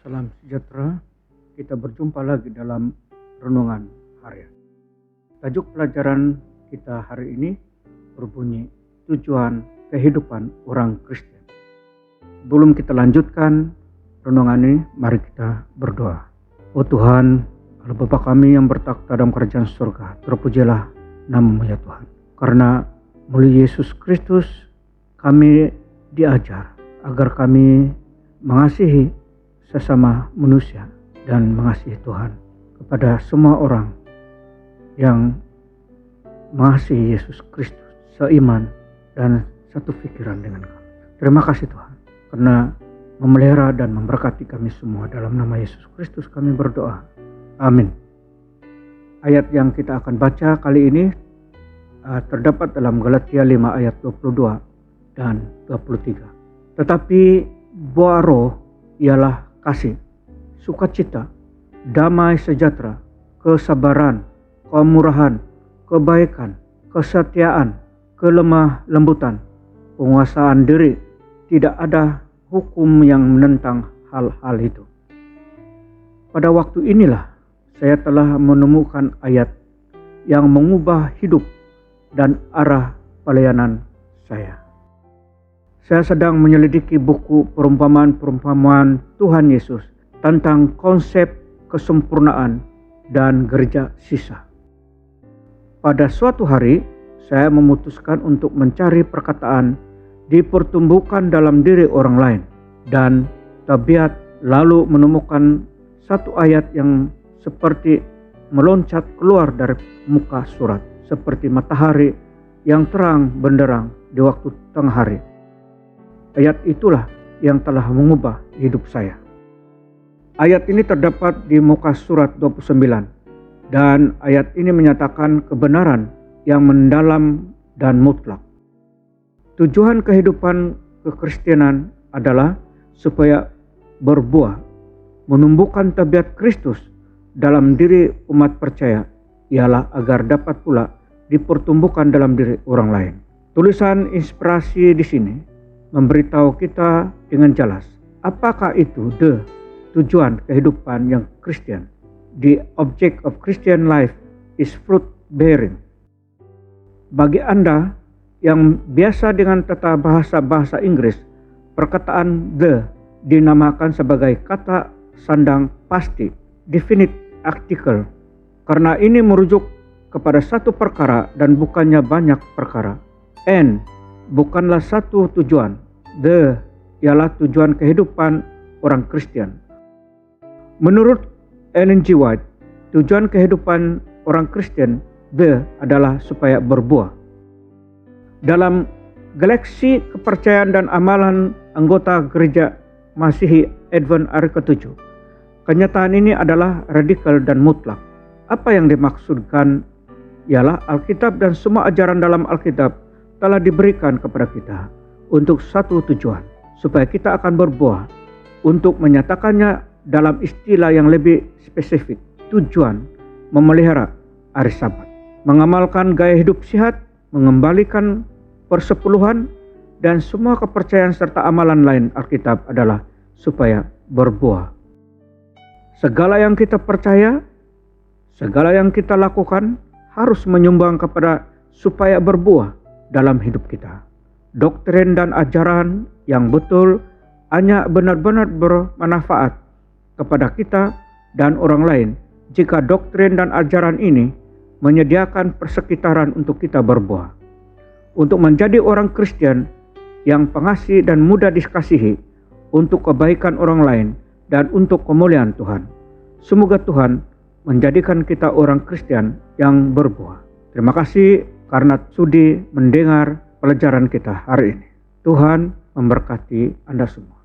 Salam sejahtera, kita berjumpa lagi dalam Renungan Harian. Tajuk pelajaran kita hari ini berbunyi tujuan kehidupan orang Kristen. Sebelum kita lanjutkan renungan ini, mari kita berdoa. Oh Tuhan, Allah Bapa kami yang bertakhta dalam kerajaan surga, terpujilah nama-Mu ya Tuhan. Karena melalui Yesus Kristus kami diajar agar kami mengasihi sesama manusia dan mengasihi Tuhan kepada semua orang yang mengasihi Yesus Kristus, seiman dan satu pikiran dengan kami. Terima kasih Tuhan karena memelihara dan memberkati kami semua. Dalam nama Yesus Kristus kami berdoa. Amin. Ayat yang kita akan baca kali ini terdapat dalam Galatia 5 ayat 22 dan 23. Tetapi buah roh ialah kasih, sukacita, damai sejahtera, kesabaran, kemurahan, kebaikan, kesetiaan, kelemah lembutan, penguasaan diri. Tidak ada hukum yang menentang hal-hal itu. Pada waktu inilah saya telah menemukan ayat yang mengubah hidup dan arah pelayanan saya. Saya sedang menyelidiki buku perumpamaan-perumpamaan Tuhan Yesus tentang konsep kesempurnaan dan gereja sisa. Pada suatu hari, saya memutuskan untuk mencari perkataan dipertumbuhkan dalam diri orang lain dan tabiat, lalu menemukan satu ayat yang seperti meloncat keluar dari muka surat, seperti matahari yang terang benderang di waktu tengah hari. Ayat itulah yang telah mengubah hidup saya. Ayat ini terdapat di muka surat 29 dan ayat ini menyatakan kebenaran yang mendalam dan mutlak. Tujuan kehidupan kekristenan adalah supaya berbuah, menumbuhkan tabiat Kristus dalam diri umat percaya, ialah agar dapat pula dipertumbuhkan dalam diri orang lain. Tulisan inspirasi di sini memberitahu kita dengan jelas apakah itu tujuan kehidupan yang Kristen. The object of Christian life is fruit bearing. Bagi Anda yang biasa dengan tata bahasa Inggris, perkataan dinamakan sebagai kata sandang pasti, definite article, karena ini merujuk kepada satu perkara dan bukannya banyak perkara. And bukanlah satu tujuan. Ialah tujuan kehidupan orang Kristen. Menurut Ellen G. White, tujuan kehidupan orang Kristen adalah supaya berbuah. Dalam galaksi kepercayaan dan amalan anggota gereja Masihi Advent hari ke-7, kenyataan ini adalah radikal dan mutlak. Apa yang dimaksudkan ialah Alkitab dan semua ajaran dalam Alkitab telah diberikan kepada kita untuk satu tujuan, supaya kita akan berbuah. Untuk menyatakannya dalam istilah yang lebih spesifik, tujuan memelihara hari Sabat, mengamalkan gaya hidup sehat, mengembalikan persepuluhan, dan semua kepercayaan serta amalan lain Alkitab adalah supaya berbuah. Segala yang kita percaya, segala yang kita lakukan harus menyumbang kepada supaya berbuah dalam hidup kita. Doktrin dan ajaran yang betul hanya benar-benar bermanfaat kepada kita dan orang lain jika doktrin dan ajaran ini menyediakan persekitaran untuk kita berbuah. Untuk menjadi orang Kristen yang pengasih dan mudah dikasihi untuk kebaikan orang lain dan untuk kemuliaan Tuhan. Semoga Tuhan menjadikan kita orang Kristen yang berbuah. Terima kasih karena sudi mendengar pelajaran kita hari ini. Tuhan memberkati Anda semua.